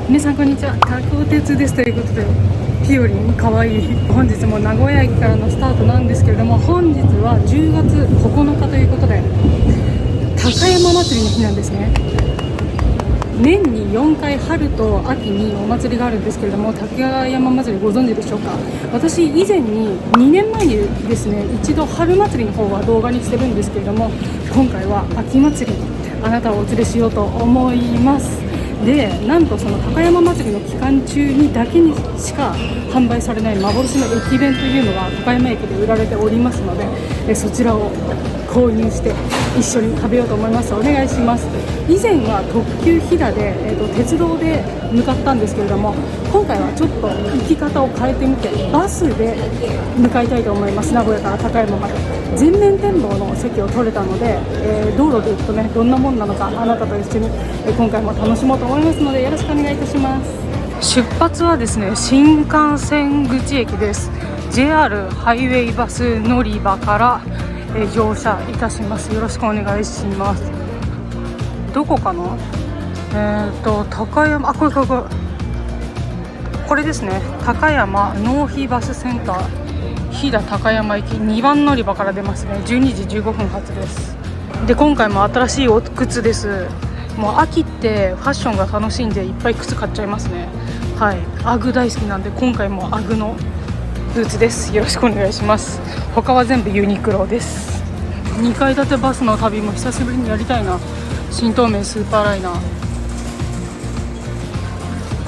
皆さんこんにちは、タコ鉄ですということで、ピオリンかわいい。本日も名古屋駅からのスタートなんですけれども、本日は10月9日ということで高山祭りの日なんですね。年に4回春と秋にお祭りがあるんですけれども、高山祭りご存知でしょうか。私以前に2年前にですね、一度春祭りの方は動画にしてるんですけれども、今回は秋祭りにあなたをお連れしようと思います。で、なんとその高山祭りの期間中にだけにしか販売されない幻の駅弁というのが高山駅で売られておりますので、そちらを購入して一緒に食べようと思います。お願いします。以前は特急ひだで、鉄道で向かったんですけれども、今回はちょっと行き方を変えてみてバスで向かいたいと思います。名古屋から高山まで全面展望の席を取れたので、道路で行くとね、どんなもんなのかあなたと一緒に、今回も楽しもうと思いますので、よろしくお願いいたします。出発はですね、新幹線口駅です。 JR ハイウェイバス乗り場から、乗車いたします。よろしくお願いします。どこかな、高山、これですね。高山納費バスセンター飛騨高山行き2番乗り場から出ますね。12時15分発です。で、今回も新しいお靴です。もう秋ってファッションが楽しいんでいっぱい靴買っちゃいますね。はい、アグ大好きなんで今回もアグのブーツです。よろしくお願いします。他は全部ユニクロです。2階建てバスの旅も久しぶりにやりたいな。新東名スーパーライナー、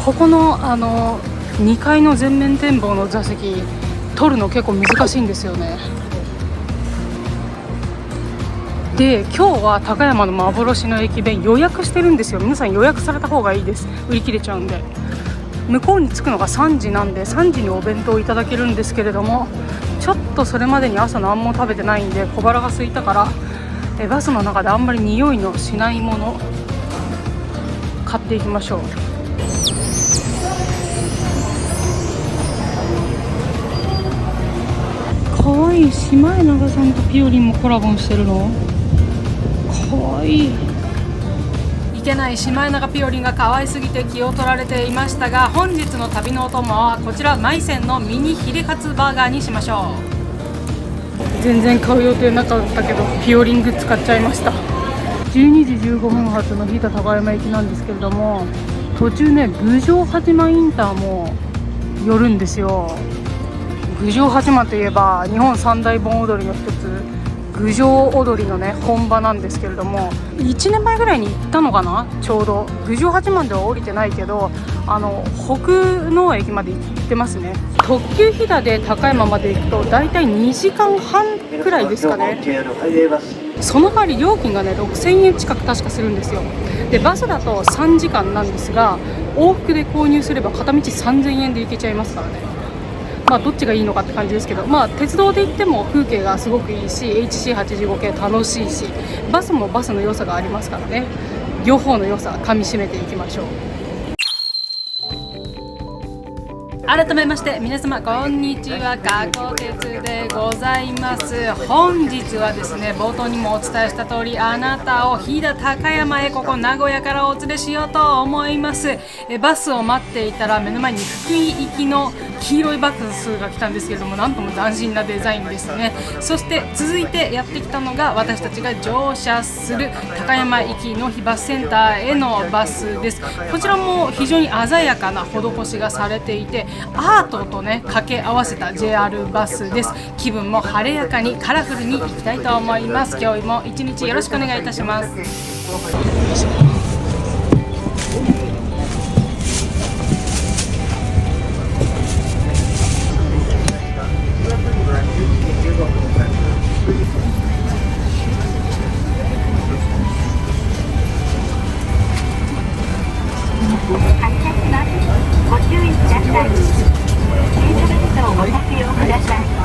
ここの2階の全面展望の座席取るの結構難しいんですよね。で、今日は高山の幻の駅弁予約してるんですよ。皆さん予約された方がいいです。売り切れちゃうんで。向こうに着くのが3時なんで、3時にお弁当をいただけるんですけれども、ちょっとそれまでに朝何も食べてないんで小腹が空いたから、バスの中であんまり匂いのしないもの買っていきましょう。かわいい。シマエナガさんとピオリンもコラボしてるのかわいい。いけないシマエナガピオリンが可愛すぎて気を取られていましたが、本日の旅のお供はこちら、マイセンのミニヒレカツバーガーにしましょう。全然買う予定なかったけどピオリング使っちゃいました。12時15分発の飛騨高山行きなんですけれども、途中ね、郡上八幡インターも寄るんですよ。郡上八幡といえば日本三大盆踊りの一つ、郡上踊りのね本場なんですけれども、1年前ぐらいに行ったのかな。ちょうど郡上八幡では降りてないけど、北濃駅まで行ってますね。特急ひだで高山まで行くとだいたい2時間半くらいですかね。その代わり料金がね6000円近く確かするんですよ。で、バスだと3時間なんですが、往復で購入すれば片道3000円で行けちゃいますからね。まあどっちがいいのかって感じですけど、まあ鉄道で行っても風景がすごくいいし、 HC85 系楽しいし、バスもバスの良さがありますからね。両方の良さ噛み締めていきましょう。改めまして皆様こんにちは、加古鉄でございます。本日はですね、冒頭にもお伝えした通り、あなたを飛騨高山へ、ここ名古屋からお連れしようと思います。バスを待っていたら目の前に福井行きの黄色いバスが来たんですけれども、なんとも斬新なデザインですね。そして続いてやってきたのが、私たちが乗車する高山行きのバスセンターへのバスです。こちらも非常に鮮やかな施しがされていて、アートとね掛け合わせた JR バスです。気分も晴れやかにカラフルに行きたいと思います。今日も一日よろしくお願いいたします。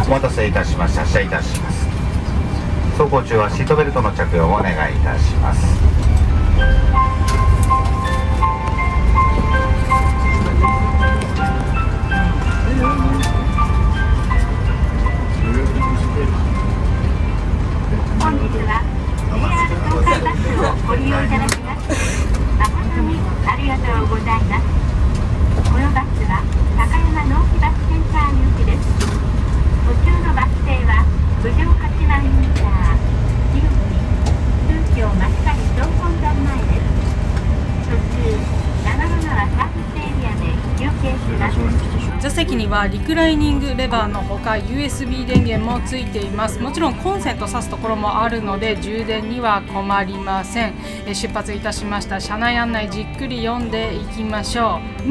お待たせいたしました。発車いたします。走行中はシートベルトの着用をお願いいたします。本日は JR 東海バスをご利用いただきます。誠にありがとうございます。座席にはリクライニングレバーのほか USB 電源もついています。もちろんコンセント挿すところもあるので充電には困りません。出発いたしました。車内案内じっくり読んでいきましょう。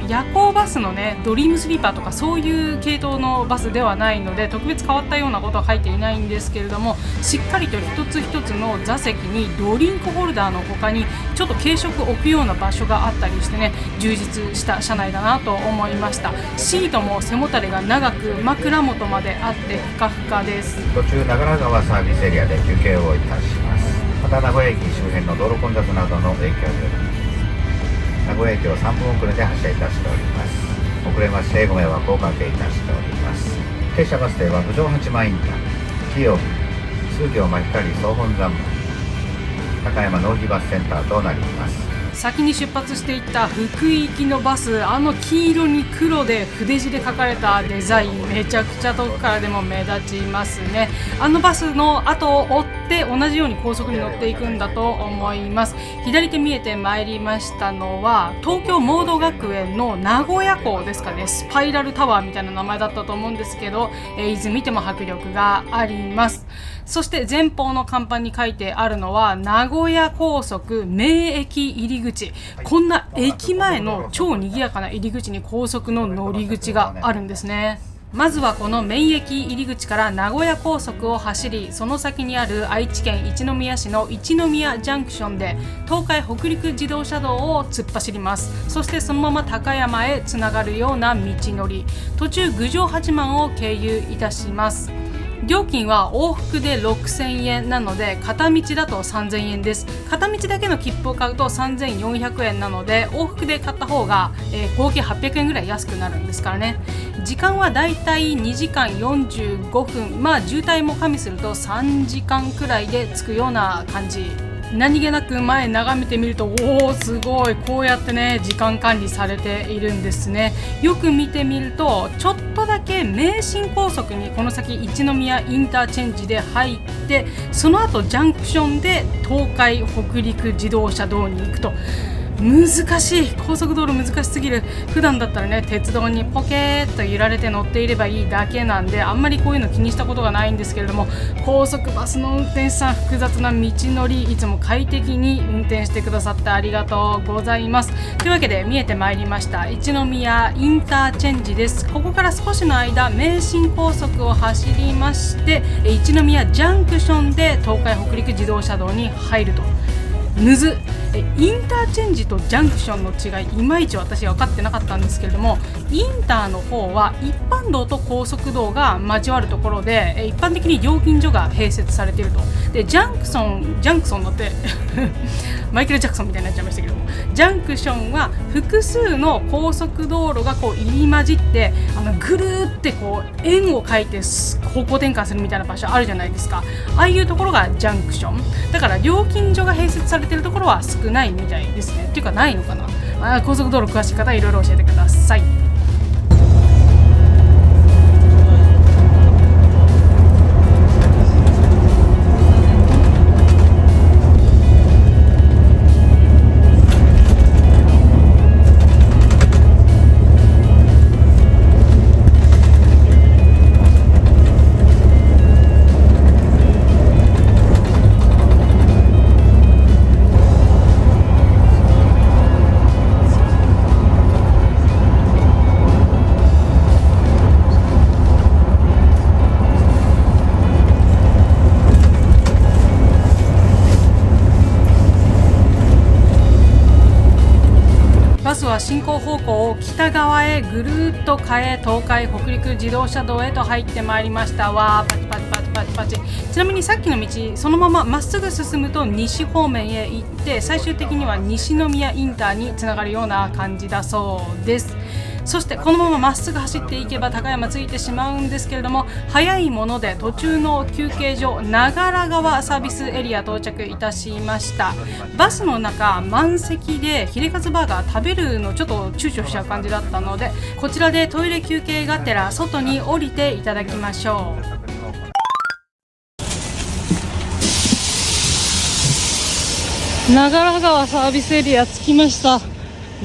夜行バスのね、ドリームスリーパーとかそういう系統のバスではないので特別変わったようなことは書いていないんですけれども、しっかりと一つ一つの座席にドリンクホルダーの他にちょっと軽食置くような場所があったりしてね、充実した車内だなと思いました。シートも背もたれが長く枕元まであってふかふかです。途中長良川サービスエリアで休憩をいたします。また名古屋駅周辺の道路混雑などの影響により名古屋駅を3分遅れで発車いたしております。遅れましてご迷惑をおかけいたしております。停車バス停は郡上八幡インター、清水業真光総本山門、高山納費バスセンターとなります。先に出発していった福井行きのバス、黄色に黒で筆字で書かれたデザイン、めちゃくちゃ遠くからでも目立ちますね。バスの後を追って同じように高速に乗っていくんだと思います。左手見えてまいりましたのは東京モード学園の名古屋港ですかね。スパイラルタワーみたいな名前だったと思うんですけど、いつ見ても迫力があります。そして前方の看板に書いてあるのは名古屋高速名駅入り口。こんな駅前の超賑やかな入り口に高速の乗り口があるんですね。まずはこの名駅入り口から名古屋高速を走り、その先にある愛知県一宮市の一宮ジャンクションで東海北陸自動車道を突っ走ります。そしてそのまま高山へつながるような道のり、途中郡上八幡を経由いたします。料金は往復で6000円なので片道だと3000円です。片道だけの切符を買うと3400円なので往復で買った方が、合計800円ぐらい安くなるんですからね。時間はだいたい2時間45分、渋滞も加味すると3時間くらいで着くような感じ。何気なく前眺めてみると、おーすごい、こうやってね時間管理されているんですね。よく見てみるとちょっとだけ名神高速にこの先一宮インターチェンジで入って、その後ジャンクションで東海北陸自動車道に行くと。難しい、高速道路難しすぎる。普段だったらね鉄道にポケーっと揺られて乗っていればいいだけなんで、あんまりこういうの気にしたことがないんですけれども、高速バスの運転手さん複雑な道のりいつも快適に運転してくださってありがとうございます。というわけで見えてまいりました一宮インターチェンジです。ここから少しの間名神高速を走りまして一宮ジャンクションで東海北陸自動車道に入ると。むずインターチェンジとジャンクションの違い、いまいち私分かってなかったんですけれども、インターの方は一般道と高速道が交わるところで一般的に料金所が併設されていると。でジャンクソンだってマイケル・ジャクソンみたいになっちゃいましたけども、ジャンクションは複数の高速道路がこう入り混じってぐるーってこう円を描いて方向転換するみたいな場所あるじゃないですか。ああいうところがジャンクションだから、料金所が併設されているところは少ないみたいですね。っていうかないのかな。高速道路詳しい方いろいろ教えてください。バスは進行方向を北側へぐるーっと変え、東海北陸自動車道へと入ってまいりました。わーパチパチパチパチパチ。ちなみにさっきの道そのまままっすぐ進むと西方面へ行って、最終的には西宮インターにつながるような感じだそうです。そしてこのまままっすぐ走っていけば高山ついてしまうんですけれども、早いもので途中の休憩所長良川サービスエリア到着いたしました。バスの中満席でヒレカツバーガー食べるのちょっと躊躇しちゃう感じだったので、こちらでトイレ休憩がてら外に降りていただきましょう。長良川サービスエリア着きました。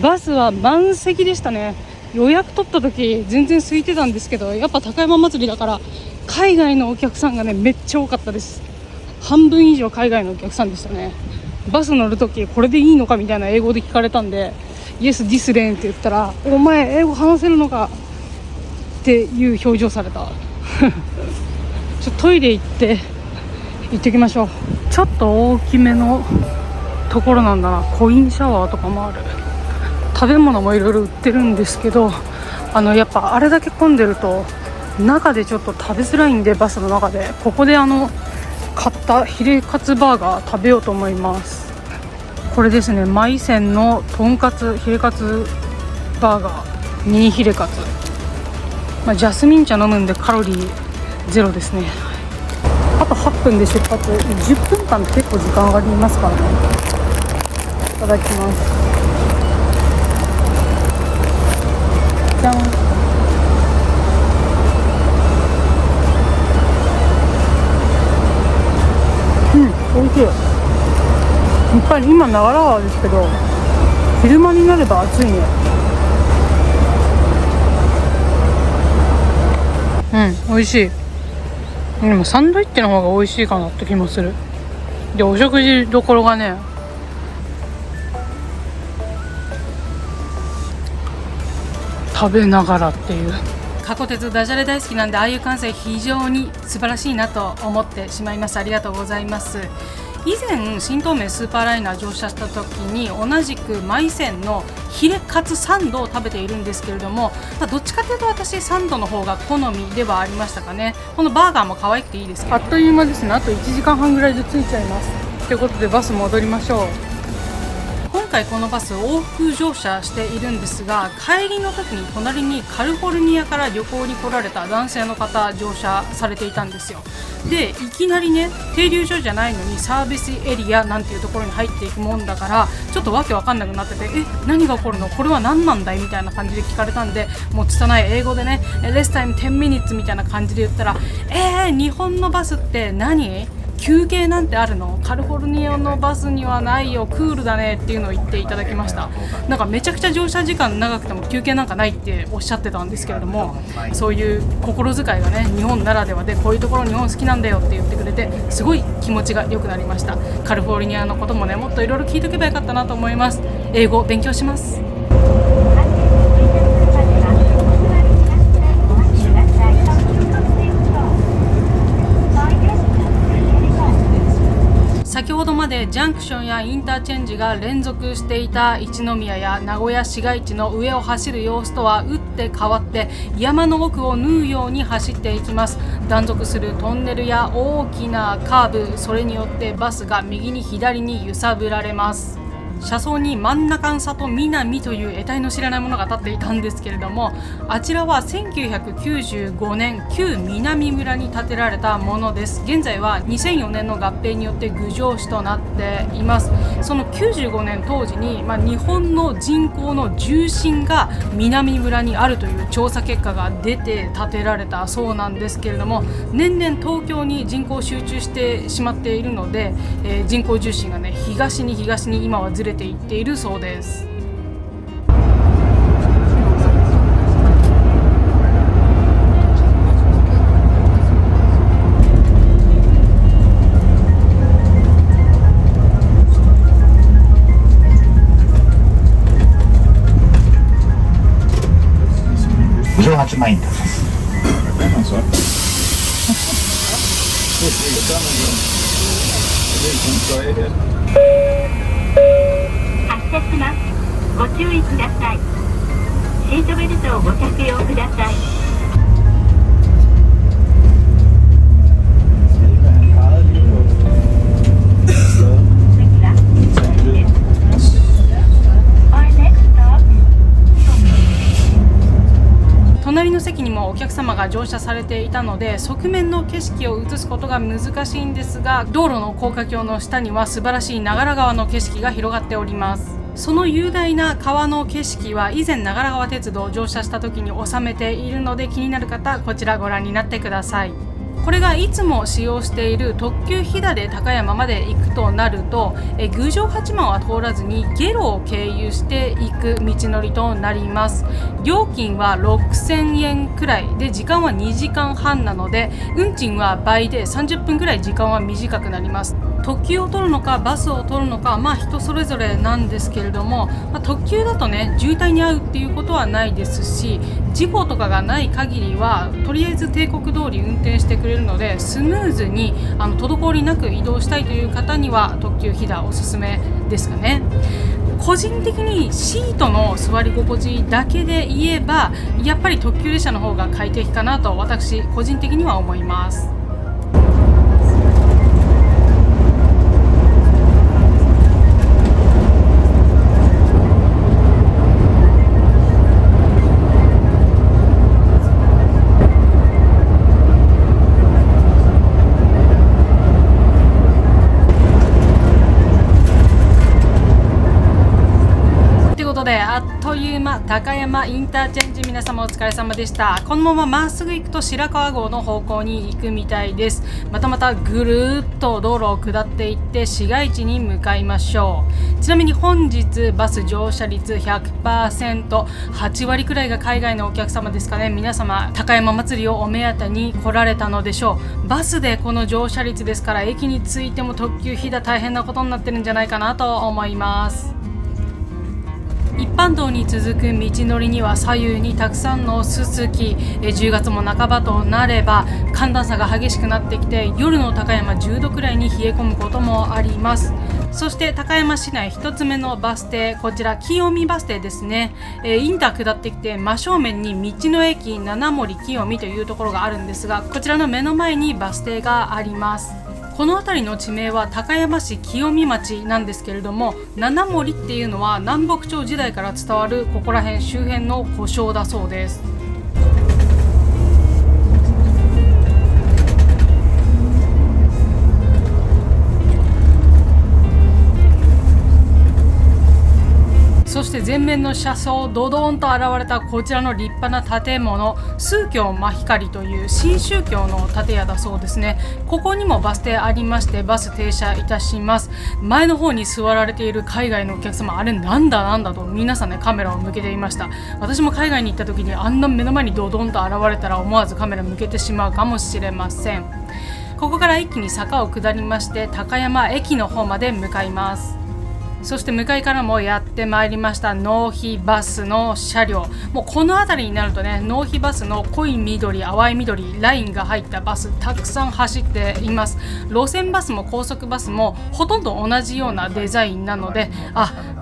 バスは満席でしたね。予約取った時全然空いてたんですけど、やっぱ高山祭りだから海外のお客さんがねめっちゃ多かったです。半分以上海外のお客さんでしたね。バス乗る時これでいいのかみたいな英語で聞かれたんで、イエスディスレーンって言ったら、お前英語話せるのかっていう表情されたトイレ行ってきましょう。ちょっと大きめのところなんだな。コインシャワーとかもある。食べ物もいろいろ売ってるんですけど、やっぱあれだけ混んでると中でちょっと食べづらいんで、バスの中でここで買ったヒレカツバーガー食べようと思います。これですね、マイセンのとんかつヒレカツバーガーミニヒレカツ、ジャスミン茶飲むんでカロリーゼロですね。あと8分で出発。10分間って結構時間上がりますからね。いただきます。じゃん。美味しい。やっぱり今長良川ですけど、昼間になれば暑いね。美味しい。でもサンドイッチの方が美味しいかなって気もする。で、お食事どころがね、食べながらっていう。過去鉄ダジャレ大好きなんで、ああいう感性非常に素晴らしいなと思ってしまいます。ありがとうございます。以前新東名スーパーライナー乗車した時に、同じくマイセンのヒレカツサンドを食べているんですけれども、どっちかというと私サンドの方が好みではありましたかね。このバーガーも可愛くていいですけど、あっという間ですね。あと1時間半ぐらいで着いちゃいます。ということでバス戻りましょう。今回このバス往復乗車しているんですが、帰りの時に隣にカリフォルニアから旅行に来られた男性の方乗車されていたんですよ。で、いきなりね、停留所じゃないのにサービスエリアなんていうところに入っていくもんだから、ちょっとわけわかんなくなってて、何が起こるの、これは何なんだいみたいな感じで聞かれたんで、もう拙い英語でね、レスタイム10 minutes みたいな感じで言ったら、日本のバスって何？休憩なんてあるの？カリフォルニアのバスにはないよ、クールだねっていうのを言っていただきました。なんかめちゃくちゃ乗車時間長くても休憩なんかないっておっしゃってたんですけれども、そういう心遣いがね、日本ならではで、こういうところ日本好きなんだよって言ってくれて、すごい気持ちが良くなりました。カリフォルニアのこともね、もっといろいろ聞いとけばよかったなと思います。英語勉強します。先ほどまでジャンクションやインターチェンジが連続していた一宮や名古屋市街地の上を走る様子とは打って変わって、山の奥を縫うように走っていきます。断続するトンネルや大きなカーブ、それによってバスが右に左に揺さぶられます。車窓に真ん中ん里南という得体の知らないものが立っていたんですけれども、あちらは1995年旧南村に建てられたものです。現在は2004年の合併によって郡上市となっています。その95年当時に、日本の人口の重心が南村にあるという調査結果が出て建てられたそうなんですけれども、年々東京に人口集中してしまっているので、人口重心がね、東に今はずれていっているそうです。18万円になります。発車します。ご注意ください。シートベルトをご着用ください。隣の席にもお客様が乗車されていたので、側面の景色を映すことが難しいんですが、道路の高架橋の下には素晴らしい長良川の景色が広がっております。その雄大な川の景色は以前長良川鉄道を乗車した時に収めているので、気になる方こちらご覧になってください。これがいつも使用している特急ひだで高山まで行くとなると、郡上八幡は通らずに下呂を経由していく道のりとなります。料金は6000円くらいで、時間は2時間半なので、運賃は倍で30分くらい時間は短くなります。特急を取るのかバスを取るのか、人それぞれなんですけれども、特急だとね、渋滞に遭うっていうことはないですし、事故とかがない限りはとりあえず定刻通り運転してくれるので、スムーズに滞りなく移動したいという方には特急ひだおすすめですかね。個人的にシートの座り心地だけで言えば、やっぱり特急列車の方が快適かなと私個人的には思います。あっという間、高山インターチェンジ、皆様お疲れ様でした。このまままっすぐ行くと白川郷の方向に行くみたいです。またぐるーっと道路を下っていって市街地に向かいましょう。ちなみに本日バス乗車率 100%、 8割くらいが海外のお客様ですかね。皆様高山祭りをお目当てに来られたのでしょう。バスでこの乗車率ですから、駅に着いても特急ひだ大変なことになってるんじゃないかなと思います。一般道に続く道のりには左右にたくさんのすすき、10月も半ばとなれば寒暖差が激しくなってきて、夜の高山10度くらいに冷え込むこともあります。そして高山市内1つ目のバス停、こちら清見バス停ですね。インター下ってきて真正面に道の駅七森清見というところがあるんですが、こちらの目の前にバス停があります。この辺りの地名は高山市清見町なんですけれども、七森っていうのは南北朝時代から伝わるここら辺周辺の呼称だそうです。そして前面の車窓、ドドーンと現れたこちらの立派な建物、宗教真光という新宗教の建屋だそうですね。ここにもバス停ありまして、バス停車いたします。前の方に座られている海外のお客様、あれなんだと皆さんね、カメラを向けていました。私も海外に行った時にあんな目の前にドドンと現れたら思わずカメラ向けてしまうかもしれません。ここから一気に坂を下りまして、高山駅の方まで向かいます。そして向かいからもやってまいりました納費バスの車両。もうこの辺りになるとね、納費バスの濃い緑、淡い緑ラインが入ったバスたくさん走っています。路線バスも高速バスもほとんど同じようなデザインなので、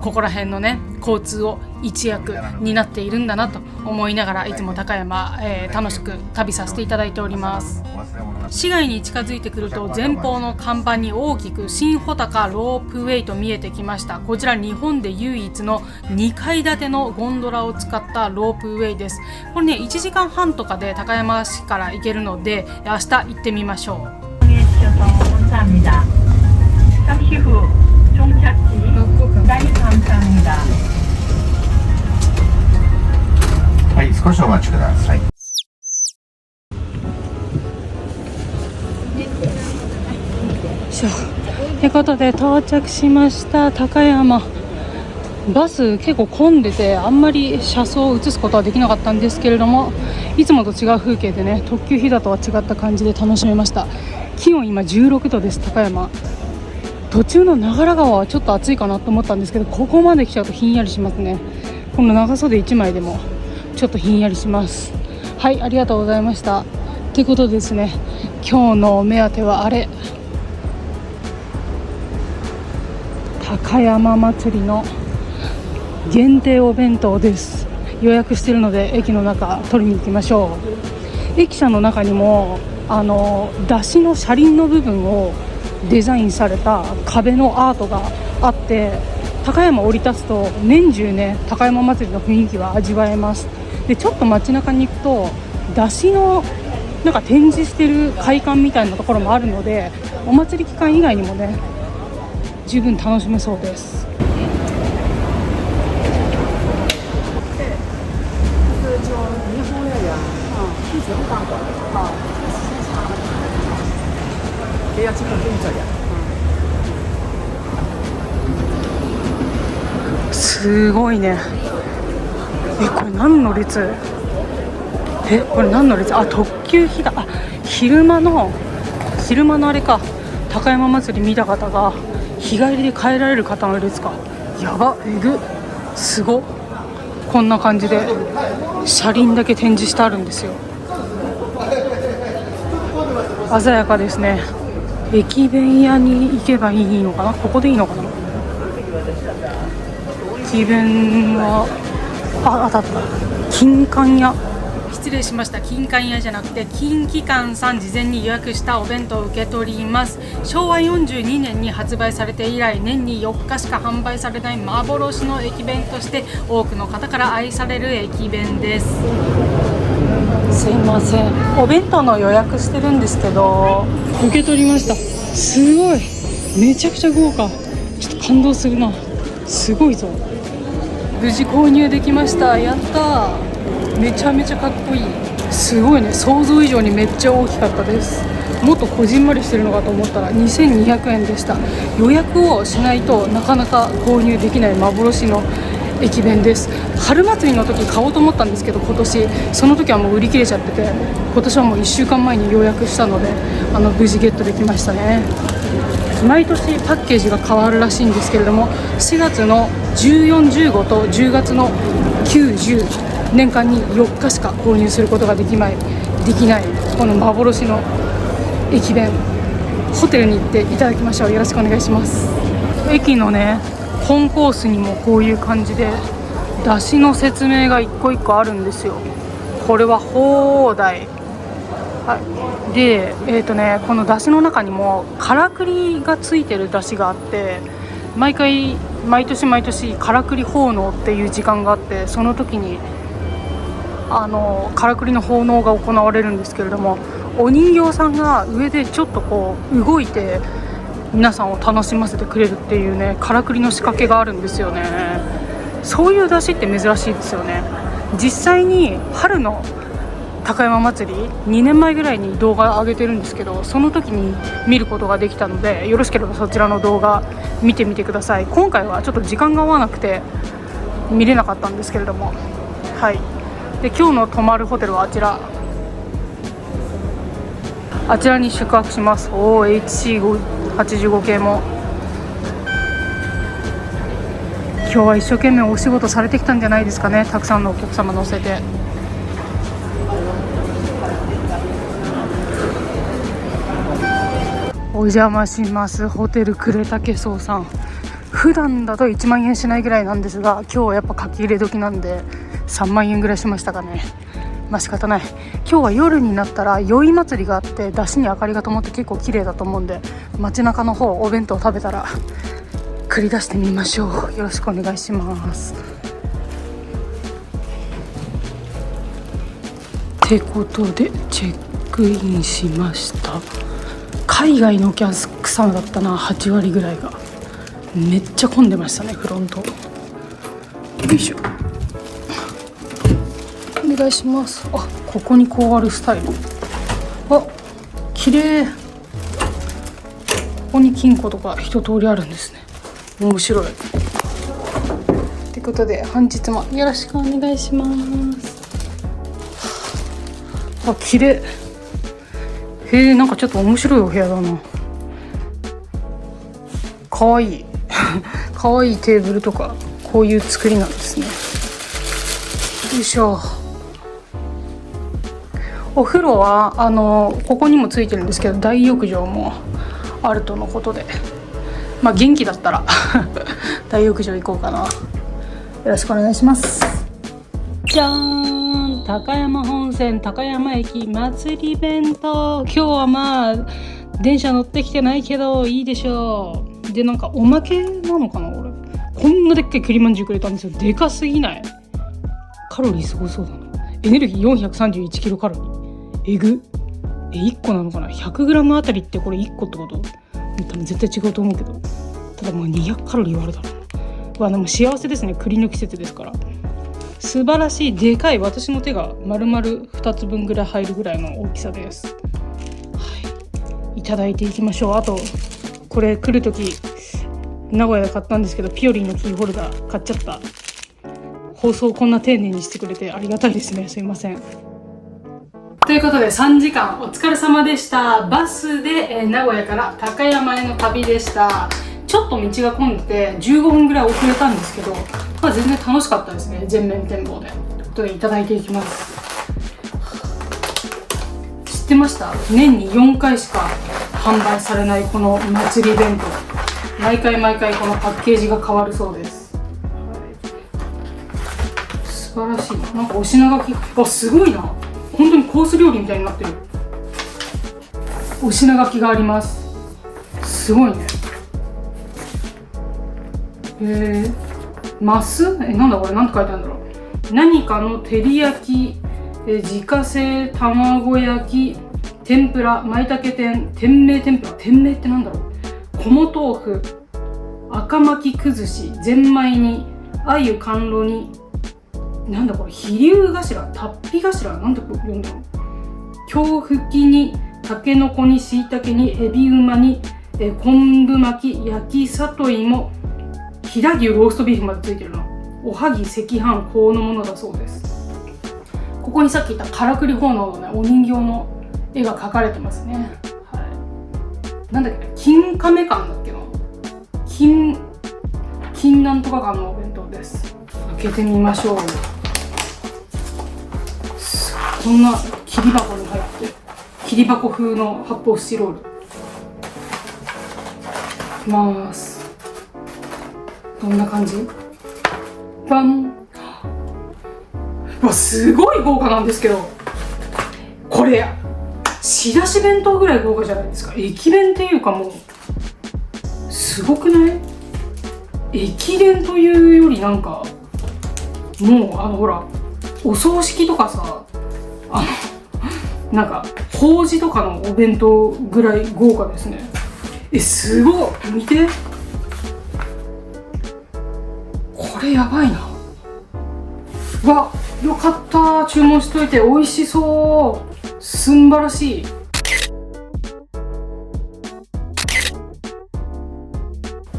ここら辺のね、交通を一役担っているんだなと思いながら、いつも高山、楽しく旅させていただいております。市街に近づいてくると、前方の看板に大きく新穂高ロープウェイと見えてきました。こちら日本で唯一の2階建てのゴンドラを使ったロープウェイです。これね、1時間半とかで高山市から行けるので、明日行ってみましょう。はい、少しお待ちください。ということで到着しました高山。バス結構混んでて、あんまり車窓を映すことはできなかったんですけれども、いつもと違う風景でね、特急ひだとは違った感じで楽しめました。気温今16度です。高山途中の長良川はちょっと暑いかなと思ったんですけど、ここまで来ちゃうとひんやりしますね。この長袖1枚でもちょっとひんやりします。はい、ありがとうございました。ということでですね、今日のお目当てはあれ、高山祭りの限定お弁当です。予約してるので駅の中取りに行きましょう。駅舎の中にも出汁の車輪の部分をデザインされた壁のアートがあって、高山降り立つと年中ね、高山祭りの雰囲気は味わえます。でちょっと街中に行くと出汁のなんか展示してる会館みたいなところもあるので、お祭り期間以外にもね、十分楽しめそうです。すごいね。これ何の列？これ何の列？特急ひだ。昼間のあれか、高山祭り見た方が日帰りで帰られる方の列か。やば、すごっ。こんな感じで車輪だけ展示してあるんですよ。鮮やかですね。駅弁屋に行けばいいのかな。ここでいいのかな。駅弁はあった金柑屋、失礼しました。金柑屋じゃなくて金亀館さん。事前に予約したお弁当を受け取ります。昭和42年に発売されて以来、年に4日しか販売されない幻の駅弁として多くの方から愛される駅弁です。すいません、お弁当の予約してるんですけど、受け取りました。すごい、めちゃくちゃ豪華。ちょっと感動するな。すごいぞ。無事購入できました。やったー。めちゃめちゃかっこいい。すごいね、想像以上にめっちゃ大きかったです。もっとこじんまりしてるのかと思ったら2200円でした。予約をしないとなかなか購入できない幻の駅弁です。春祭りの時買おうと思ったんですけど、今年その時はもう売り切れちゃってて、今年はもう1週間前に予約したので無事ゲットできましたね。毎年パッケージが変わるらしいんですけれども、4月の14、15と10月の9、10、年間に4日しか購入することができないこの幻の駅弁、ホテルに行っていただきましょう。よろしくお願いします。駅のね、コンコースにもこういう感じで出汁の説明が一個一個あるんですよ。これは放題、でこの出汁の中にもからくりがついてる出汁があって、毎年からくり奉納っていう時間があって、その時にからくりの奉納が行われるんですけれども、お人形さんが上でちょっとこう動いて皆さんを楽しませてくれるっていうね、からくりの仕掛けがあるんですよね。そういう出汁って珍しいですよね。実際に春の高山祭り2年前ぐらいに動画上げてるんですけど、その時に見ることができたので、よろしければそちらの動画見てみてください。今回はちょっと時間が合わなくて見れなかったんですけれども、で今日の泊まるホテルはあちらに宿泊します。HC85 系も今日は一生懸命お仕事されてきたんじゃないですかね。たくさんのお客様乗せて。お邪魔します。ホテル呉竹荘さん。普段だと1万円しないぐらいなんですが、今日はやっぱ書き入れ時なんで3万円ぐらいしましたかね。仕方ない。今日は夜になったら宵祭りがあって、出汁に明かりが灯って結構綺麗だと思うんで、街中の方お弁当食べたら繰り出してみましょう。よろしくお願いします。ってことでチェックインしました。海外のお客様だったな。8割ぐらいが。めっちゃ混んでましたね、フロント。よいしょ、お願いします。ここにこうあるスタイル、綺麗。ここに金庫とか一通りあるんですね。面白い。ってことで本日もよろしくお願いします。綺麗。なんかちょっと面白いお部屋だな。かわいいかわいいテーブルとか、こういう作りなんですね。よいしょ。お風呂はここにもついてるんですけど、大浴場もあるとのことで、元気だったら大浴場行こうかな。よろしくお願いします。じゃーん、高山本線高山駅祭り弁当。今日は電車乗ってきてないけどいいでしょう。で、なんかおまけなのかな。俺こんなでっかい栗まんじゅうくれたんですよ。でかすぎない？カロリーすごそうだな。エネルギー431キロカロリー。1個なのかな。 100g あたりってこれ1個ってこと？多分絶対違うと思うけど、ただもう200カロリーはあるだろう。でも幸せですね。栗の季節ですから。素晴らしい。でかい。私の手が丸々2つ分ぐらい入るぐらいの大きさです。いただいていきましょう。あとこれ来る時名古屋で買ったんですけど、ピオリンのキーホルダー買っちゃった。放送をこんな丁寧にしてくれてありがたいですね。すいません。ということで3時間お疲れ様でした。バスで、名古屋から高山への旅でした。ちょっと道が混んでて15分ぐらい遅れたんですけど、まあ、全然楽しかったですね。全面展望で。ということでいただいていきます。知ってました？年に4回しか販売されないこの祭り弁当。毎回このパッケージが変わるそうです。素晴らしい。なんかお品書き、あ、すごいな。本当にコース料理みたいになってる。お品書きがあります。すごいね。マス？なんだこれ、なんて書いてあるんだろう。何かの照り焼き、自家製卵焼き、天ぷら、舞茸天、天明天ぷら。天明ってなんだろう。こも豆腐、赤巻き崩し、ゼンマイに、鮎甘露に、なんだこれ、飛龍頭、たっぴ頭、なんて読んだの。京吹きに、たけのこに、しいたけに、エビうまに、昆布巻き、焼き里芋、飛騨牛ローストビーフまでついてるな。おはぎ、赤飯、香のものだそうです。ここにさっき言ったからくり炎のね、お人形の絵が描かれてますね。はい。なんだっけ、金亀館だっけな。金なんとか館のお弁当です。開けてみましょう。こんな切り箱に入って、切り箱風の発泡スチロール。いきます。どんな感じ？バン。うわ、すごい豪華なんですけど、これ仕出し弁当ぐらい豪華じゃないですか。駅弁っていうか、もうすごくない？駅弁というよりなんかもうほら、お葬式とかさ、なんか法事とかのお弁当ぐらい豪華ですね。すごい、見て、これやばいな。わ、よかった、注文しといて。美味しそう、すんばらしい。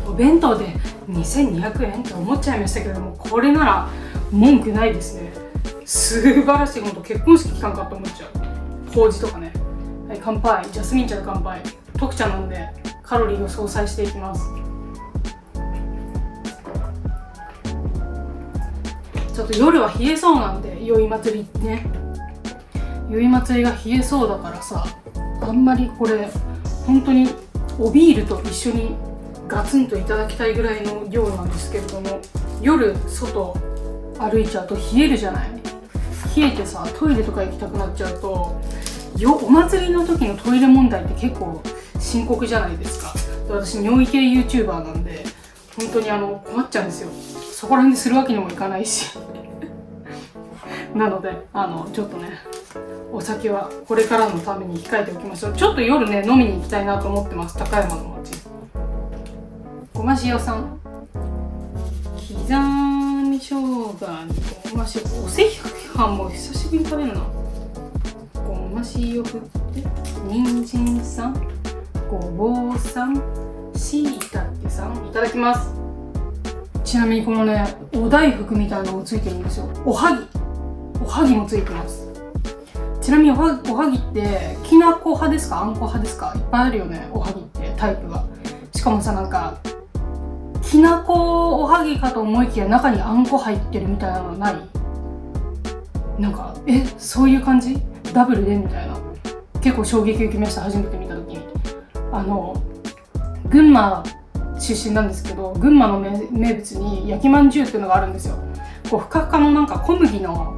お弁当で2200円って思っちゃいましたけれども、これなら文句ないですね。素晴らしい。ほんと結婚式期間かと思っちゃう。法事とかね。はい、乾杯。ジャスミン茶で乾杯。特茶なんでカロリーを相殺していきます。ちょっと夜は冷えそうなんで、宵祭りね、宵祭りが冷えそうだからさ、あんまりこれ本当におビールと一緒にガツンといただきたいぐらいの量なんですけれども、夜外歩いちゃうと冷えるじゃない。冷えてさ、トイレとか行きたくなっちゃうと、お祭りの時のトイレ問題って結構深刻じゃないですか。で、私尿意系 YouTuber なんで本当に困っちゃうんですよ。そこら辺でするわけにもいかないしなのでちょっとね、お酒はこれからのために控えておきましょう。ちょっと夜ね、飲みに行きたいなと思ってます。高山の町ごま塩さん、刻み生姜にごま塩、お赤飯も久しぶりに食べるな。ごま塩振って、人参さん、ごぼうさん、しいたけさん、いただきます。ちなみにこのね、お大福みたいなのもついてるんですよ。おはぎもついてます。ちなみにおはぎってきなこ派ですか、あんこ派ですか？いっぱいあるよね、おはぎってタイプが。しかもさ、なんかきなこおはぎかと思いきや中にあんこ入ってるみたいなのない？なんかそういう感じ？ダブルでみたいな。結構衝撃を受けました、初めて見た時に。群馬出身なんですけど、群馬の名物に焼きまんじゅうっていうのがあるんですよ。こうふかふかのなんか小麦の、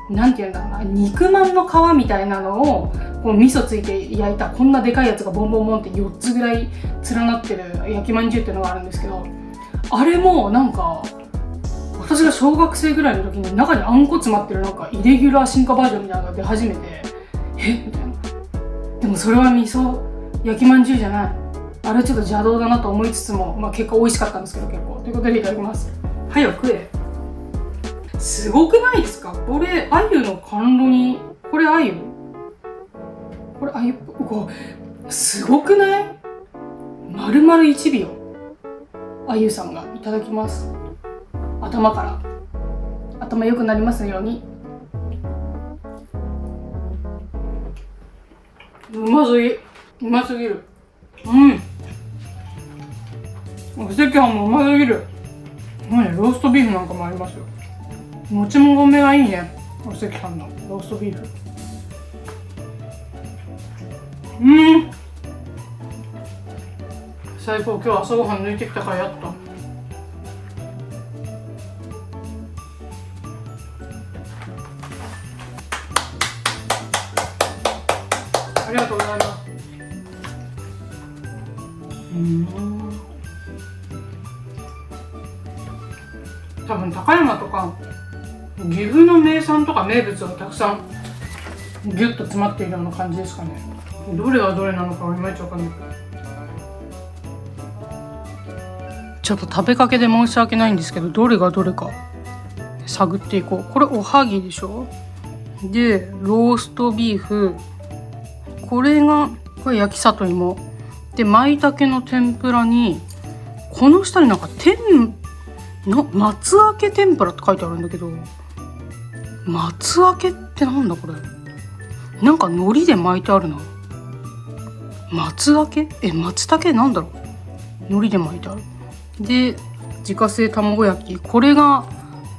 なんていうんだろうな、肉まんの皮みたいなのをこう味噌ついて焼いた、こんなでかいやつがボンボンボンって4つぐらい連なってる焼きまんじゅうっていうのがあるんですけど、あれもなんか私が小学生ぐらいの時に中にあんこ詰まってるなんかイレギュラー進化バージョンみたいなのが出始めて、みたいな。でもそれは味噌焼きまんじゅうじゃない。あれちょっと邪道だなと思いつつも、まあ結果美味しかったんですけど、結構。ということでいただきます。早く食え。すごくないですかこれ？鮎の甘露に、これ鮎？これ鮎、すごくない？丸々1尾をあゆさんがいただきます。頭から。頭良くなりますように。うますぎる。お赤飯もうますぎる。ローストビーフなんかもありますよ。もち米がいいね。お赤飯のローストビーフ。最高。今日朝ごはん抜いてきたからやった。ありがとうございます。多分高山とか岐阜の名産とか名物がたくさんギュッと詰まっているような感じですかね。どれがどれなのかいまいちわかんないけど、ちょっと食べかけで申し訳ないんですけど、どれがどれか探っていこう。これおはぎでしょ。でローストビーフ、これ焼き里芋で、舞茸の天ぷらに、この下になんか松明け天ぷらって書いてあるんだけど、松明けってなんだこれ。なんか海苔で巻いてあるな。松茸なんだろう。海苔で巻いてある。で自家製卵焼き、これが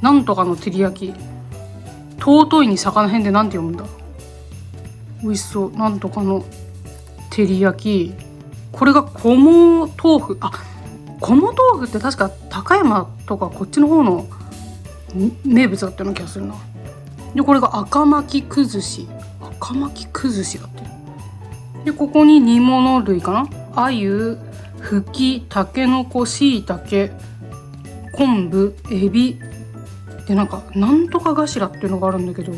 なんとかの照り焼き。尊いに魚編でなんて読むんだ。美味しそう。なんとかの照り焼き。これがこも豆腐。こも豆腐って確か高山とかこっちの方の名物だったような気がするな。でこれが赤巻き崩しだって。でここに煮物類かな。鮎、ふき、たけのこ、しいたけ、昆布、エビで、なんとか頭っていうのがあるんだけど、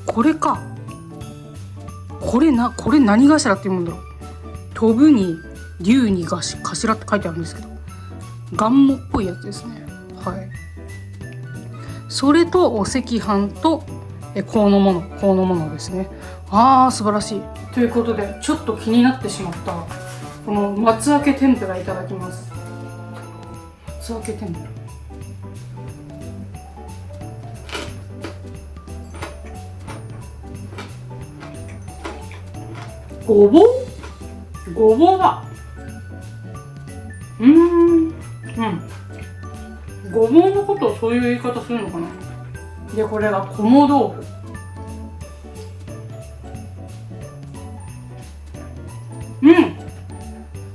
これか。これ何頭っていうもんだろう。飛ぶに竜に頭って書いてあるんですけど、ガンモっぽいやつですね。はい。それとお赤飯と香の物ですね。素晴らしい。ということでちょっと気になってしまったこの松明け天ぷらいただきます。松明け天ぷら、ごぼうだ。ごぼうのことをそういう言い方するのかな。でこれがこも豆腐。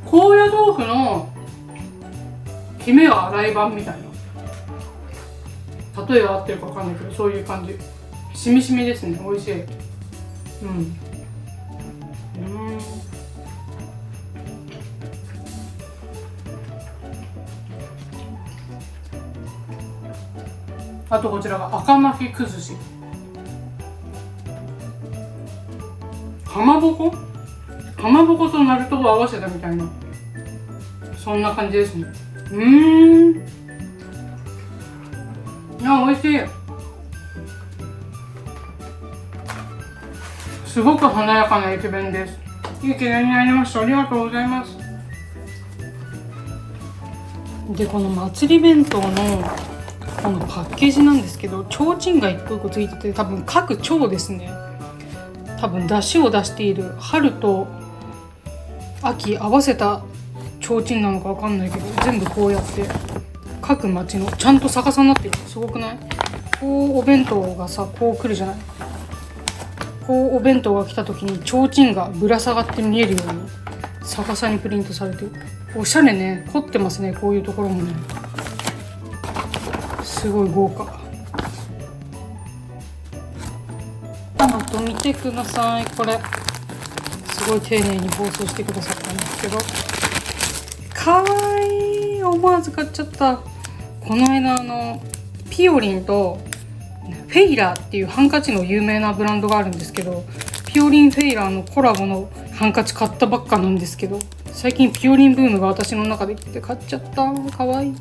高野豆腐のきめが粗い版みたいな。例えが合ってるか分かんないけど、そういう感じ。しみしみですね。美味しい。あとこちらが赤巻き崩し。かまぼことナルトを合わせたみたいな、そんな感じですね。美味しい。すごく華やかな駅弁です。いい記念になりました。ありがとうございます。でこの祭り弁当のこのパッケージなんですけど、提灯が一個一個ついてて、多分各町ですね。多分出汁を出している春と秋合わせた提灯なのか分かんないけど、全部こうやって各町のちゃんと逆さになってる。すごくない？こうお弁当がさ、こう来るじゃない。こうお弁当が来た時に提灯がぶら下がって見えるように逆さにプリントされてる。おしゃれね。凝ってますね。こういうところもね、すごい豪華。あと見てください。これすごい丁寧に包装してくださったんですけど、かわいい。思わず買っちゃった。この間ピオリンとフェイラーっていうハンカチの有名なブランドがあるんですけど、ピオリンフェイラーのコラボのハンカチ買ったばっかなんですけど、最近ピオリンブームが私の中で来て買っちゃった。かわいい。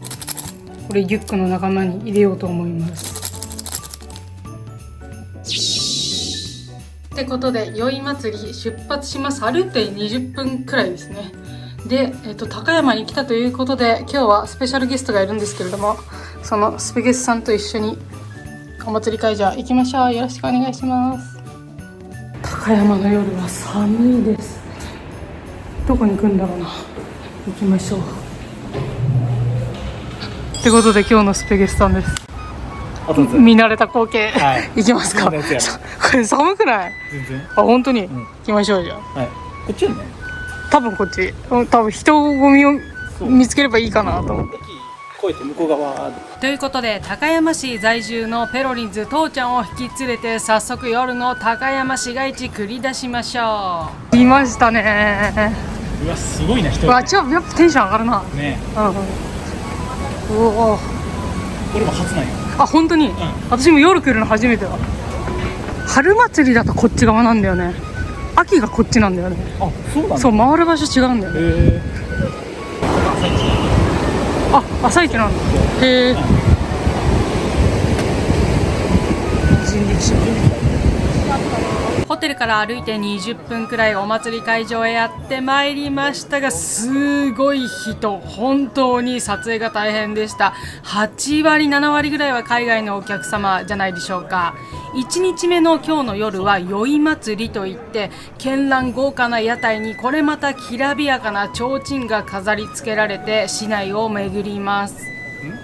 これリュックの仲間に入れようと思います。ってことで宵祭り出発します。歩いて20分くらいですね。で、高山に来たということで今日はスペシャルゲストがいるんですけれども、そのスペゲスさんと一緒にお祭り会場行きましょう。よろしくお願いします。高山の夜は寒いです。どこに行くんだろうな。行きましょう。ってことで今日のスペゲスさんです。見慣れた光景、はい、行きますか。これ寒くない？全然。あ、本当に、行きましょう。じゃあ、はい、こっちよね。多分こっち。多分人混みを見つければいいかなと思って。越えて向こう側ということで、高山市在住のペロリンズ父ちゃんを引き連れて早速夜の高山市街地繰り出しましょう。いましたね。うわ、すごいな人。わ、ちょっとやっぱテンション上がるな。ね。おお。俺も初なんよ。あ、本当に、私も夜来るの初めてだ。春祭りだとこっち側なんだよね。秋がこっちなんだよね。あ、そうなんだ。そう、回る場所違うんだよね。あ、朝市なんだ。へえ。人力車。ホテルから歩いて20分くらいお祭り会場へやってまいりましたが、すごい人、本当に撮影が大変でした。8割7割ぐらいは海外のお客様じゃないでしょうか。1日目の今日の夜は宵祭りといって、絢爛豪華な屋台にこれまたきらびやかな提灯が飾り付けられて市内を巡ります。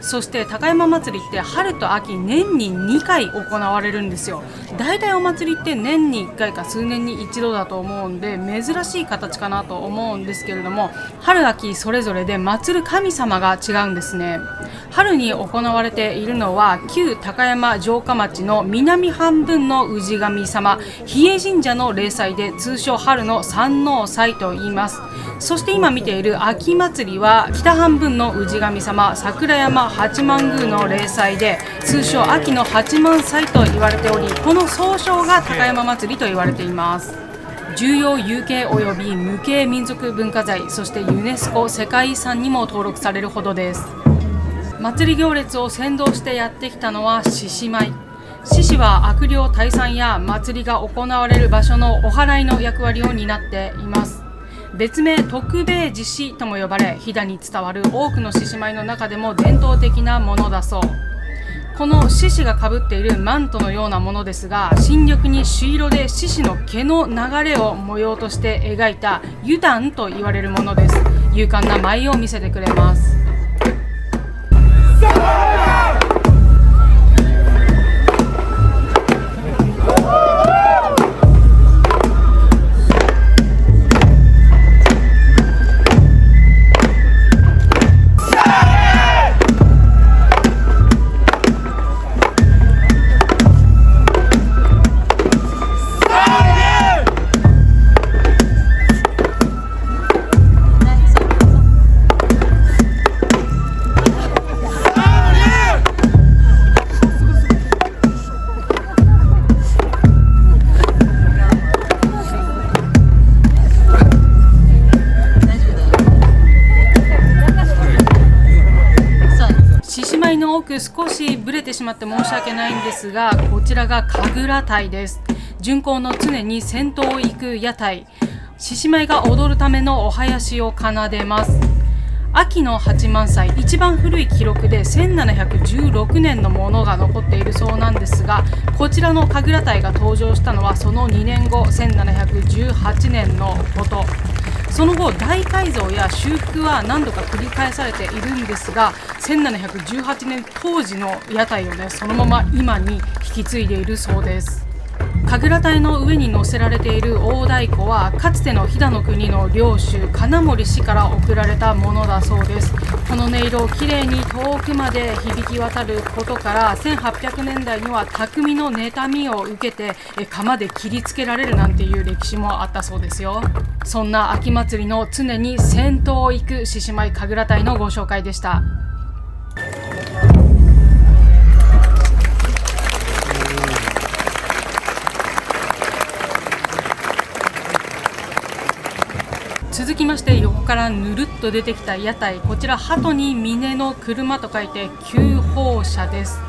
そして高山祭りって春と秋年に2回行われるんですよ。だいたいお祭りって年に1回か数年に一度だと思うんで珍しい形かなと思うんですけれども、春秋それぞれで祀る神様が違うんですね。春に行われているのは旧高山城下町の南半分の氏神様比叡神社の例祭で、通称春の山王祭と言います。そして今見ている秋祭りは北半分の氏神様桜山八幡宮の例祭で、通称秋の八幡祭と言われており、この総称が高山祭りと言われています。重要有形及び無形民族文化財、そしてユネスコ世界遺産にも登録されるほどです。祭り行列を先導してやってきたのは獅子舞。獅子は悪霊退散や祭りが行われる場所のお祓いの役割を担っています。別名徳兵衛獅子とも呼ばれ、飛騨に伝わる多くの獅子舞の中でも伝統的なものだそう。この獅子がかぶっているマントのようなものですが、新緑に朱色で獅子の毛の流れを模様として描いた油団と言われるものです。勇敢な舞を見せてくれます。少しブレてしまって申し訳ないんですが、こちらが神楽隊です。巡行の常に先頭を行く屋台、獅子舞が踊るためのお囃子を奏でます。秋の八幡祭、一番古い記録で1716年のものが残っているそうなんですが、こちらの神楽隊が登場したのはその2年後、1718年のこと。その後大改造や修復は何度か繰り返されているんですが、1718年当時の屋台をね、そのまま今に引き継いでいるそうです。神楽台の上に乗せられている大太鼓は、かつての飛騨の国の領主金森氏から贈られたものだそうです。この音色をきれいに遠くまで響き渡ることから、1800年代には匠の妬みを受けて鎌で切りつけられるなんていう歴史もあったそうですよ。そんな秋祭りの常に先頭を行く獅子舞神楽隊のご紹介でした。続きまして、横からぬるっと出てきた屋台、こちら鳩に峰の車と書いて九宝車です。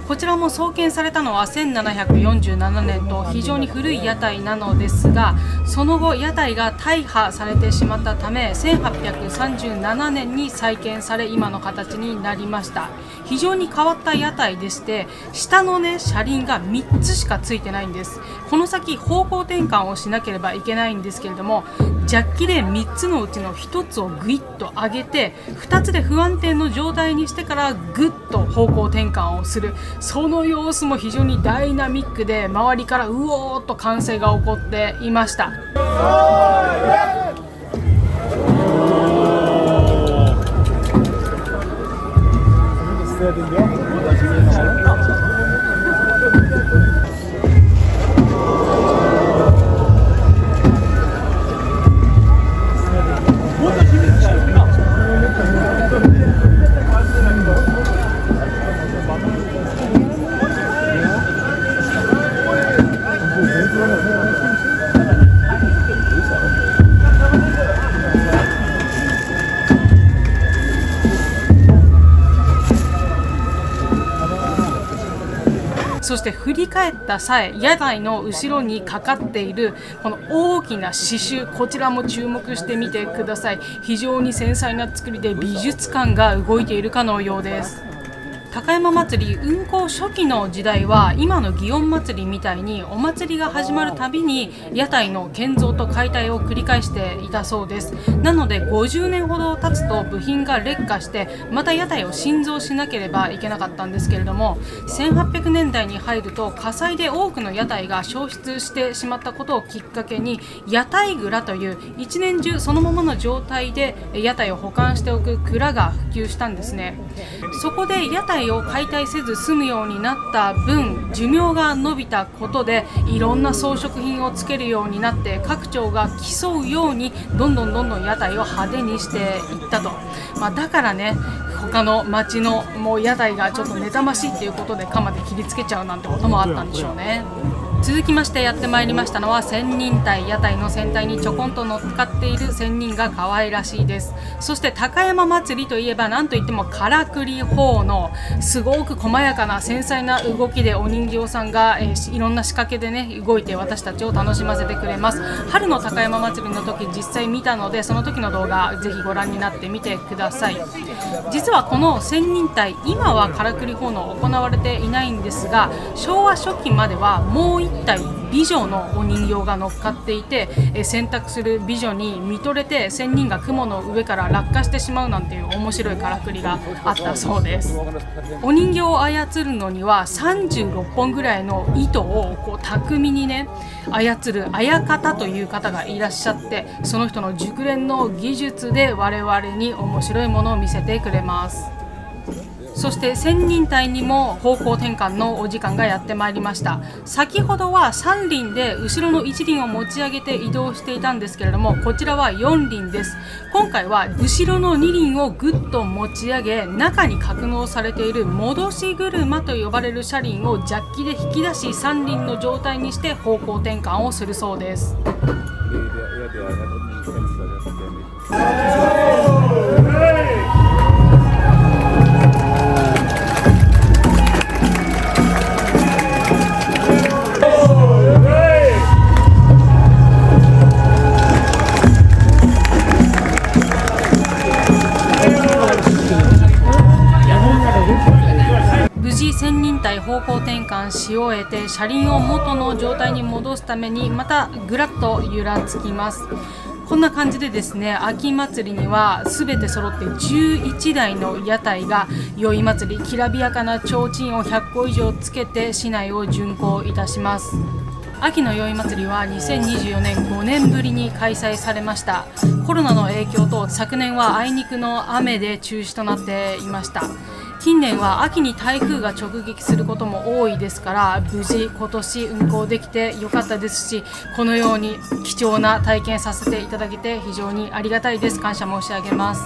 こちらも創建されたのは1747年と非常に古い屋台なのですが、その後屋台が大破されてしまったため1837年に再建され今の形になりました。非常に変わった屋台でして、下のね車輪が3つしかついてないんです。この先方向転換をしなければいけないんですけれども、ジャッキで3つのうちの1つをグイッと上げて2つで不安定の状態にしてからグッと方向転換をする、その様子も非常にダイナミックで、周りからうおーっと歓声が起こっていました。そして振り返った際、屋台の後ろにかかっているこの大きな刺繍、こちらも注目してみてください。非常に繊細な作りで美術館が動いているかのようです。高山祭り運行初期の時代は今の祇園祭りみたいにお祭りが始まるたびに屋台の建造と解体を繰り返していたそうです。なので50年ほど経つと部品が劣化してまた屋台を新造しなければいけなかったんですけれども、1800年代に入ると火災で多くの屋台が焼失してしまったことをきっかけに屋台蔵という一年中そのままの状態で屋台を保管しておく蔵が普及したんですね。そこで屋台を解体せず済むようになった分、寿命が伸びたことでいろんな装飾品をつけるようになって、各町が競うようにどんどん屋台を派手にしていったと。だからね、他の町のもう屋台がちょっと妬ましいっていうことで鎌で切りつけちゃうなんてこともあったんでしょうね。続きましてやってまいりましたのは仙人隊。屋台の船体にちょこんと乗っかっている仙人が可愛らしいです。そして高山祭りといえば何といってもからくり砲のすごく細やかな繊細な動きでお人形さんが、いろんな仕掛けでね動いて私たちを楽しませてくれます。春の高山祭りの時実際見たので、その時の動画ぜひご覧になってみてください。実はこの仙人隊、今はからくり砲の行われていないんですが、昭和初期まではもう一体美女のお人形が乗っかっていて、選択する美女に見とれて仙人が雲の上から落下してしまうなんていう面白いからくりがあったそうです。お人形を操るのには36本ぐらいの糸をこう巧みにね操る綾方という方がいらっしゃって、その人の熟練の技術で我々に面白いものを見せてくれます。そして仙人隊にも方向転換のお時間がやってまいりました。先ほどは3輪で後ろの1輪を持ち上げて移動していたんですけれども、こちらは4輪です。今回は後ろの2輪をぐっと持ち上げ、中に格納されている戻し車と呼ばれる車輪をジャッキで引き出し3輪の状態にして方向転換をするそうです。無事仙人隊方向転換し終えて、車輪を元の状態に戻すためにまたぐらっと揺らつきます。こんな感じでですね、秋祭りには全て揃って11台の屋台が宵祭り、きらびやかな提灯を100個以上つけて市内を巡行いたします。秋の宵祭りは2024年5年ぶりに開催されました。コロナの影響と昨年はあいにくの雨で中止となっていました。近年は秋に台風が直撃することも多いですから、無事今年運行できてよかったですし、このように貴重な体験させていただけて非常にありがたいです。感謝申し上げます。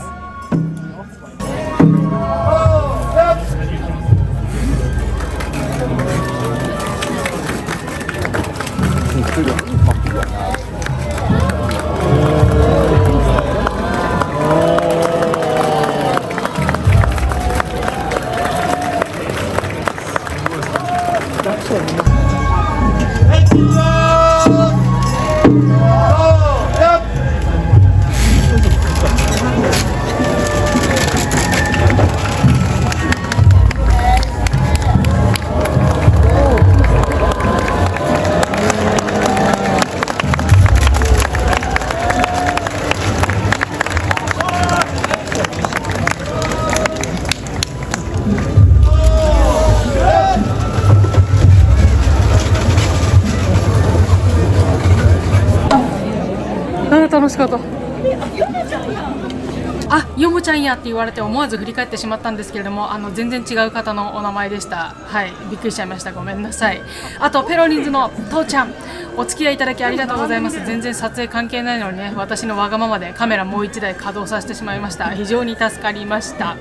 楽しかった。あ、ヨモちゃんやって言われて思わず振り返ってしまったんですけれども、全然違う方のお名前でした。はい、びっくりしちゃいました。ごめんなさい。あとペロリンズの父ちゃん、お付き合いいただきありがとうございます。全然撮影関係ないのにね、私のわがままでカメラもう1台稼働させてしまいました。非常に助かりました。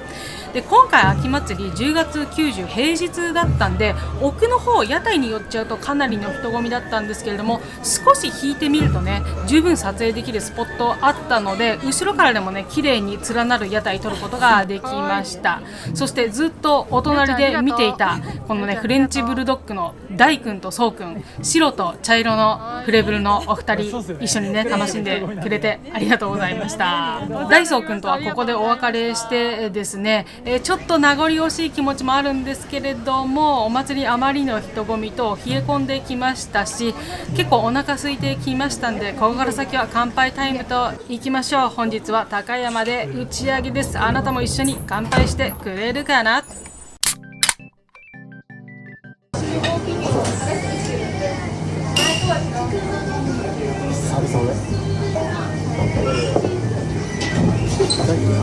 で、今回秋祭り10月90平日だったんで、奥の方屋台に寄っちゃうとかなりの人混みだったんですけれども、少し引いてみるとね、十分撮影できるスポットあったので、後ろからでもね綺麗に連なる屋台撮ることができました。そしてずっとお隣で見ていたこのねフレンチブルドッグの大君とそう君、白と茶色のフレブルのお二人、一緒にね楽しんでくれてありがとうございました。大宗君とはここでお別れしてですね、ちょっと名残惜しい気持ちもあるんですけれども、お祭りあまりの人混みと冷え込んできましたし、結構お腹空いてきましたんで、ここから先は乾杯タイムといきましょう。本日は高山で打ち上げです。あなたも一緒に乾杯してくれるかな。っ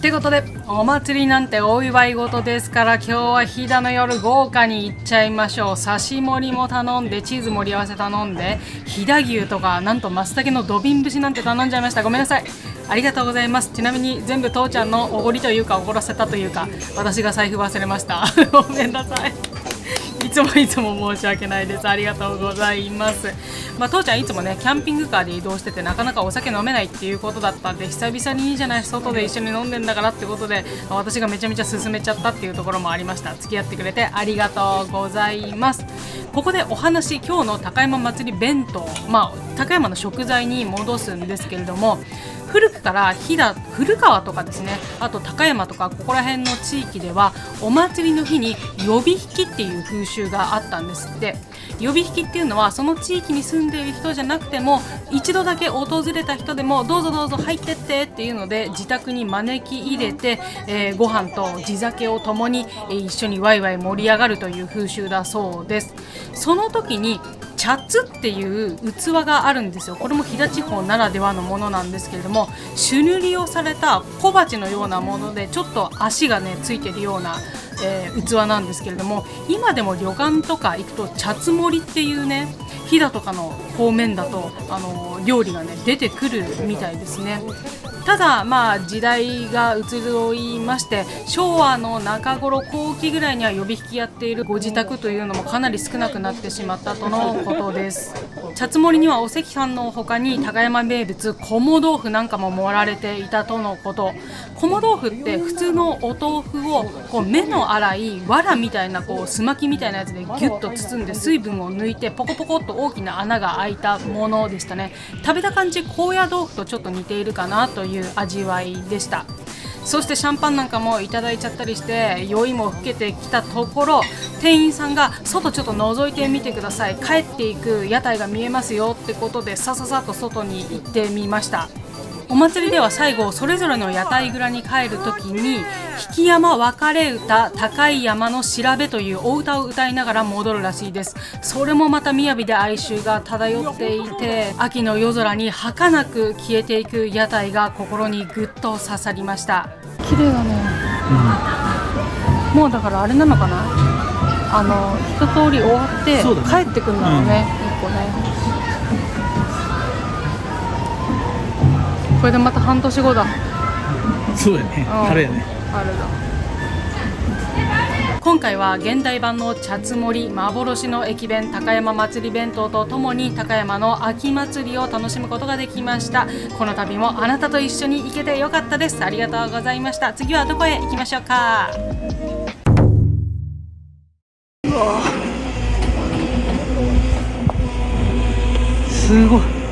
てことで、お祭りなんてお祝い事ですから、今日は飛騨の夜豪華に行っちゃいましょう。刺し盛りも頼んで、チーズ盛り合わせ頼んで、飛騨牛とかなんと松茸の土瓶節なんて頼んじゃいました。ごめんなさい、ありがとうございます。ちなみに全部父ちゃんのおごりというか、おごらせたというか、私が財布忘れましたごめんなさいいつも申し訳ないです。ありがとうございます。父ちゃんいつもねキャンピングカーで移動してて、なかなかお酒飲めないっていうことだったんで、久々にいいじゃない、外で一緒に飲んでんだからってことで、私がめちゃめちゃ勧めちゃったっていうところもありました。付き合ってくれてありがとうございます。ここでお話、今日の高山祭り弁当、高山の食材に戻すんですけれども、古くから飛騨、古川とかですね、あと高山とかここら辺の地域では、お祭りの日に呼び引きっていう風習があったんですって。呼び引きっていうのは、その地域に住んでいる人じゃなくても、一度だけ訪れた人でもどうぞどうぞ入ってってっていうので、自宅に招き入れて、ご飯と地酒を共に、一緒にワイワイ盛り上がるという風習だそうです。その時に茶つっていう器があるんですよ。これも飛騨地方ならではのものなんですけれども、朱塗りをされた小鉢のようなもので、ちょっと足がねついてるような、器なんですけれども、今でも旅館とか行くと茶つ盛りっていうね、飛騨とかの方面だと料理がね出てくるみたいですね。ただ時代が移りまして、昭和の中頃後期ぐらいには呼び引きやっているご自宅というのもかなり少なくなってしまったとのことです。茶つ盛りにはお赤飯の他に高山名物こも豆腐なんかも盛られていたとのこと。こも豆腐って普通のお豆腐をこう目の粗い藁みたいなすまきみたいなやつでギュッと包んで水分を抜いて、ポコポコっと大きな穴が開いたものでしたね。食べた感じ、高野豆腐とちょっと似ているかなという味わいでした。そしてシャンパンなんかもいただいちゃったりして、酔いも更けてきたところ、店員さんが外ちょっと覗いてみてください、帰っていく屋台が見えますよってことで、さささっと外に行ってみました。お祭りでは最後それぞれの屋台蔵に帰るときに、引山別れ歌高い山の調べというお歌を歌いながら戻るらしいです。それもまた雅で哀愁が漂っていて、秋の夜空に儚く消えていく屋台が心にぐっと刺さりました。綺麗だね、もうだからあれなのかな、一通り終わって帰ってくるんだろうね、一個ね。これでまた半年後だ。そうやね、春やね。春だ。今回は現代版の茶つ盛り幻の駅弁高山祭り弁当とともに、高山の秋祭りを楽しむことができました。この度もあなたと一緒に行けてよかったです。ありがとうございました。次はどこへ行きましょうか。うわ、すごい。